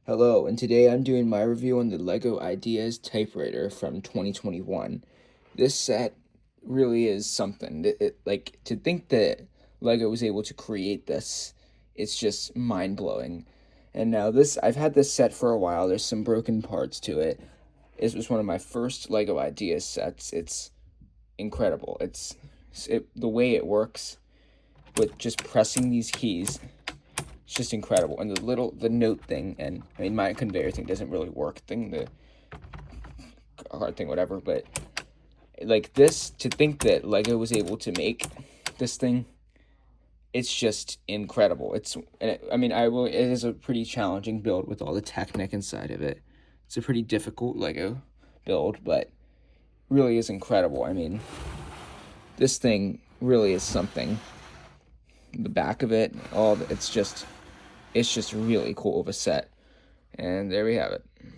Hello, and today I'm doing my review on the LEGO Ideas typewriter from 2021. This set really is something. Like, to think that LEGO was able to create this, it's just mind-blowing. And now I've had this set for a while. There's some broken parts to it. This was one of my first LEGO Ideas sets. It's incredible. The way it works with just pressing these keys. It's just incredible. And the note thing, and I mean my conveyor thing doesn't really work thing, the hard thing, whatever, but like this, to think that Lego was able to make this thing, it's just incredible. I mean, it is a pretty challenging build with all the Technic inside of it. It's a pretty difficult Lego build, but really is incredible. I mean, this thing really is something. The back of it, it's just really cool of a set. And there we have it.